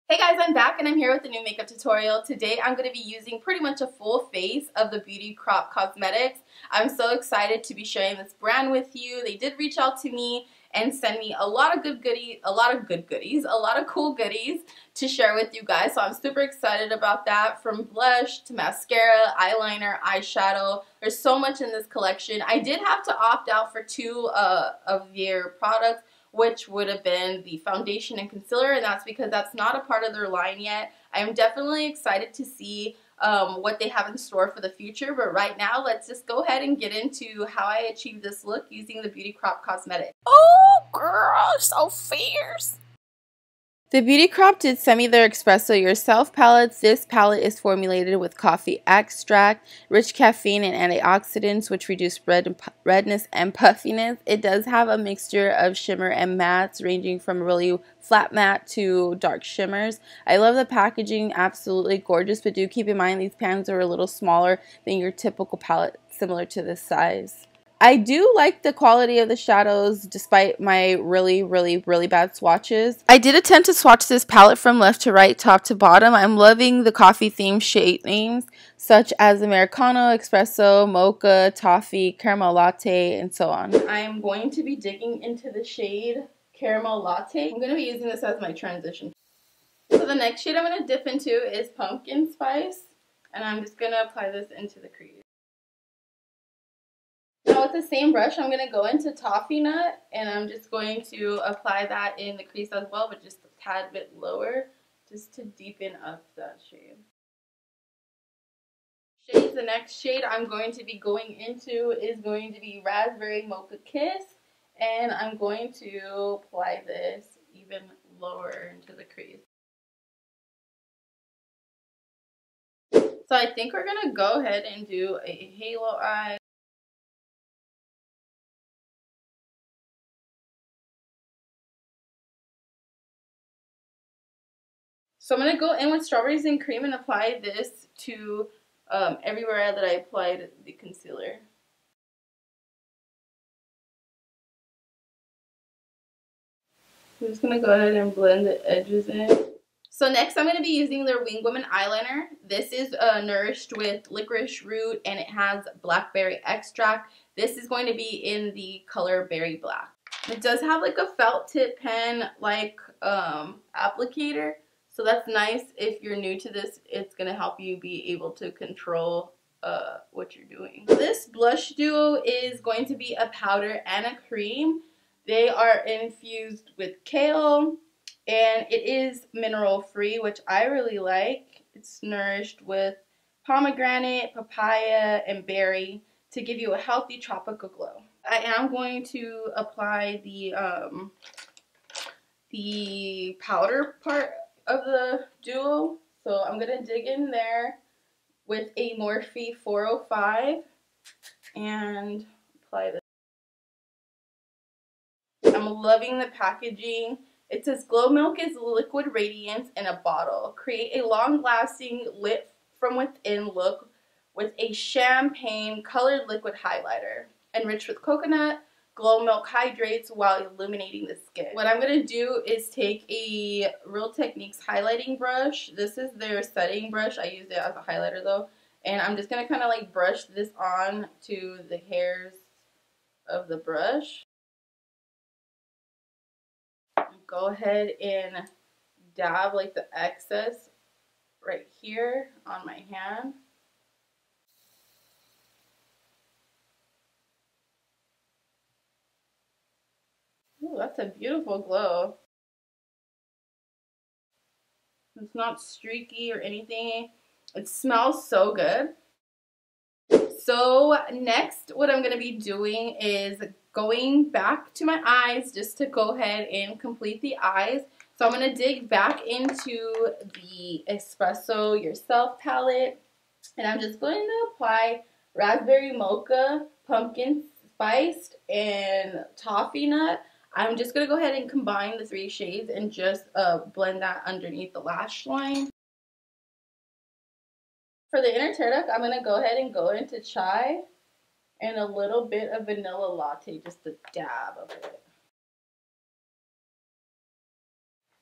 Hey guys, I'm back and I'm here with a new makeup tutorial. Today I'm going to be using pretty much a full face of the Beauty Crop Cosmetics. I'm so excited to be sharing this brand with you. They did reach out to me and send me a lot of cool goodies to share with you guys. So I'm super excited about that. From blush to mascara, eyeliner, eyeshadow. There's so much in this collection. I did have to opt out for two of their products, which would have been the foundation and concealer, and that's because that's not a part of their line yet. I am definitely excited to see what they have in store for the future, but right now let's just go ahead and get into how I achieved this look using the Beauty Crop Cosmetics. Oh girl, so fierce! The Beauty Crop did send me their Espresso Yourself palettes. This palette is formulated with coffee extract, rich caffeine, and antioxidants, which reduce redness and puffiness. It does have a mixture of shimmer and mattes, ranging from really flat matte to dark shimmers. I love the packaging, absolutely gorgeous, but do keep in mind these pans are a little smaller than your typical palette, similar to this size. I do like the quality of the shadows despite my really bad swatches. I did attempt to swatch this palette from left to right, top to bottom. I'm loving the coffee themed shade names such as Americano, Espresso, Mocha, Toffee, Caramel Latte, and so on. I am going to be digging into the shade Caramel Latte. I'm going to be using this as my transition. So the next shade I'm going to dip into is Pumpkin Spice, and I'm just going to apply this into the crease. Now with the same brush, I'm going to go into Toffee Nut, and I'm just going to apply that in the crease as well, but just a tad bit lower, just to deepen up that shade. The next shade I'm going to be going into is going to be Raspberry Mocha Kiss, and I'm going to apply this even lower into the crease. So I think we're going to go ahead and do a halo eye. So I'm going to go in with Strawberries and Cream and apply this to everywhere that I applied the concealer. I'm just going to go ahead and blend the edges in. So next I'm going to be using their Wingwoman Eyeliner. This is nourished with licorice root and it has blackberry extract. This is going to be in the color Berry Black. It does have like a felt tip pen like applicator. So that's nice. If you're new to this, it's going to help you be able to control what you're doing. This blush duo is going to be a powder and a cream. They are infused with kale, and it is mineral free, which I really like. It's nourished with pomegranate, papaya, and berry to give you a healthy tropical glow. I am going to apply the powder part of the duo, so I'm going to dig in there with a Morphe 405 and apply this. I'm loving the packaging. It says Glow Milk is liquid radiance in a bottle. Create a long-lasting lit from within look with a champagne colored liquid highlighter. Enriched with coconut, Glow Milk hydrates while illuminating the skin. What I'm going to do is take a Real Techniques highlighting brush. This is their setting brush. I use it as a highlighter though. And I'm just going to kind of like brush this on to the hairs of the brush. Go ahead and dab like the excess right here on my hand. Ooh, that's a beautiful glow. It's not streaky or anything. It smells so good. So next what I'm going to be doing is going back to my eyes just to go ahead and complete the eyes. So I'm going to dig back into the Espresso Yourself palette, and I'm just going to apply Raspberry Mocha, Pumpkin Spiced, and Toffee Nut. I'm just going to go ahead and combine the three shades and just blend that underneath the lash line. For the inner tear duct, I'm going to go ahead and go into Chai and a little bit of Vanilla Latte, just a dab of it.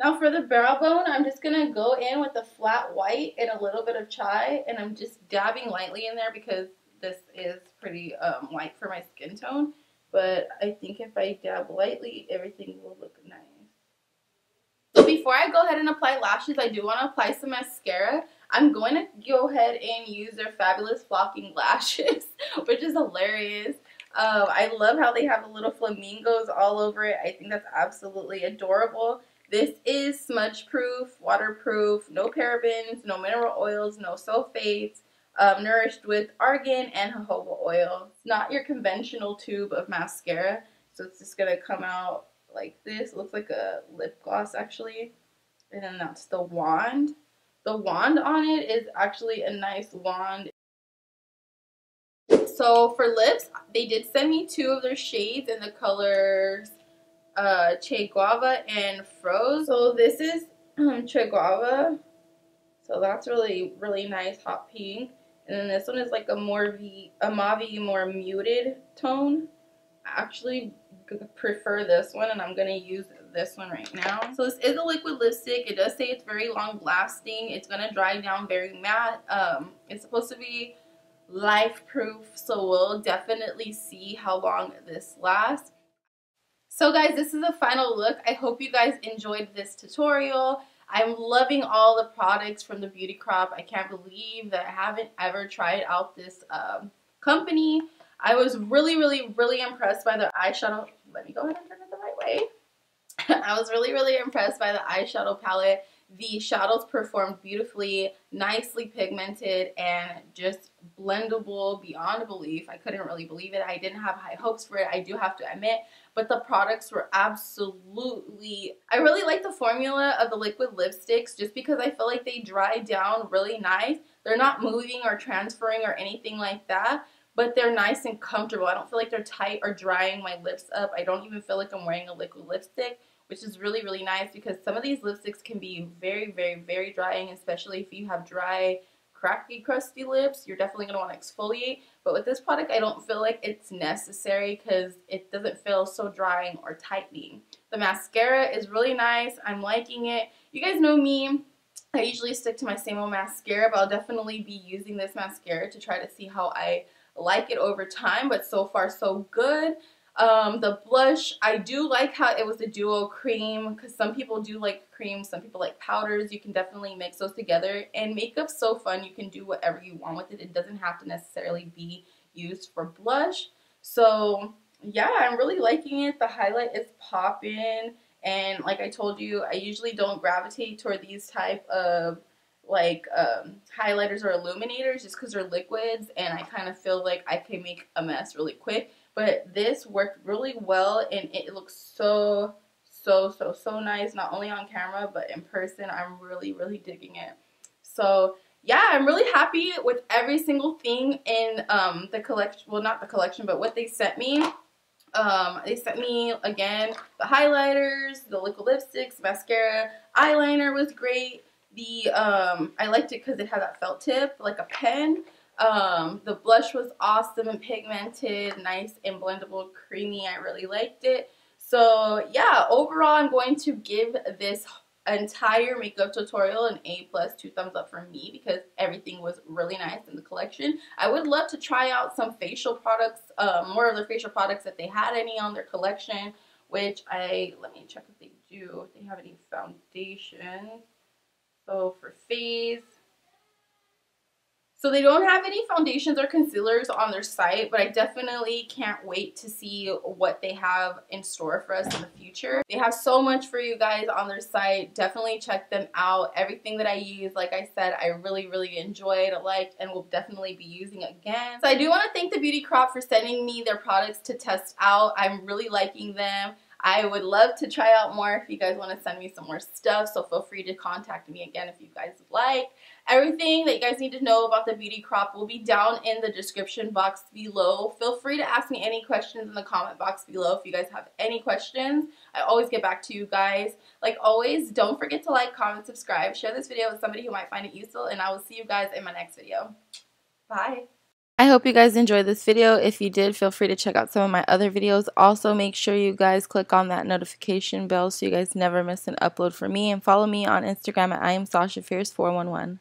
Now for the brow bone, I'm just going to go in with a flat white and a little bit of chai, and I'm just dabbing lightly in there because this is pretty light for my skin tone. But I think if I dab lightly, everything will look nice. So before I go ahead and apply lashes, I do want to apply some mascara. I'm going to go ahead and use their Fabulous Flocking Lashes, which is hilarious. I love how they have the little flamingos all over it. I think that's absolutely adorable. This is smudge proof, waterproof, no parabens, no mineral oils, no sulfates, nourished with argan and jojoba oil. It's not your conventional tube of mascara, so it's just going to come out like this. It looks like a lip gloss actually. And then that's the wand. The wand on it is actually a nice wand. So for lips, they did send me 2 of their shades in the colors GUAVA and FROSÉ. So this is GUAVA. So that's really, really nice, hot pink. And then this one is like a mauve, more muted tone. I actually prefer this one, and I'm going to use this one right now. So this is a liquid lipstick. It does say it's very long lasting. It's going to dry down very matte. It's supposed to be life proof, so we'll definitely see how long this lasts. So guys, this is the final look. I hope you guys enjoyed this tutorial. I'm loving all the products from the Beauty Crop. I can't believe that I haven't ever tried out this company. I was really, really, really impressed by the eyeshadow. Let me go ahead and turn it the right way. I was really, really impressed by the eyeshadow palette. The shadows performed beautifully, nicely pigmented, and just blendable beyond belief. I couldn't really believe it. I didn't have high hopes for it, I do have to admit, but the products were absolutely... I really like the formula of the liquid lipsticks just because I feel like they dry down really nice. They're not moving or transferring or anything like that, but they're nice and comfortable. I don't feel like they're tight or drying my lips up. I don't even feel like I'm wearing a liquid lipstick, which is really, really nice because some of these lipsticks can be very, very, very drying, especially if you have dry, cracky, crusty lips. You're definitely going to want to exfoliate. But with this product, I don't feel like it's necessary because it doesn't feel so drying or tightening. The mascara is really nice. I'm liking it. You guys know me. I usually stick to my same old mascara, but I'll definitely be using this mascara to try to see how I like it over time. But so far, so good. The blush, I do like how it was a duo cream because some people do like cream, some people like powders. You can definitely mix those together, and makeup's so fun. You can do whatever you want with it. It doesn't have to necessarily be used for blush. So yeah, I'm really liking it. The highlight is popping, and like I told you, I usually don't gravitate toward these type of like highlighters or illuminators just because they're liquids, and I kind of feel like I can make a mess really quick. But this worked really well, and it looks so nice, not only on camera, but in person. I'm really, really digging it. So, yeah, I'm really happy with every single thing in the collection. Well, not the collection, but what they sent me. They sent me, again, the highlighters, the liquid lipsticks, mascara, eyeliner was great. I liked it because it had that felt tip, like a pen. The blush was awesome and pigmented, nice and blendable, creamy. I really liked it. So yeah, overall I'm going to give this entire makeup tutorial an A+, 2 thumbs up for me because everything was really nice in the collection. I would love to try out some facial products, more of their facial products if they had any on their collection, which let me check if they do, if they have any foundations. So for face, so they don't have any foundations or concealers on their site, but I definitely can't wait to see what they have in store for us in the future. They have so much for you guys on their site. Definitely check them out. Everything that I use, like I said, I really, really enjoyed, liked, and will definitely be using again. So I do want to thank the Beauty Crop for sending me their products to test out. I'm really liking them. I would love to try out more if you guys want to send me some more stuff, so feel free to contact me again if you guys would like. Everything that you guys need to know about the Beauty Crop will be down in the description box below. Feel free to ask me any questions in the comment box below if you guys have any questions. I always get back to you guys. Like always, don't forget to like, comment, subscribe, share this video with somebody who might find it useful, and I will see you guys in my next video. Bye! I hope you guys enjoyed this video. If you did, feel free to check out some of my other videos. Also, make sure you guys click on that notification bell so you guys never miss an upload from me. And follow me on Instagram at IamSashaFierce411.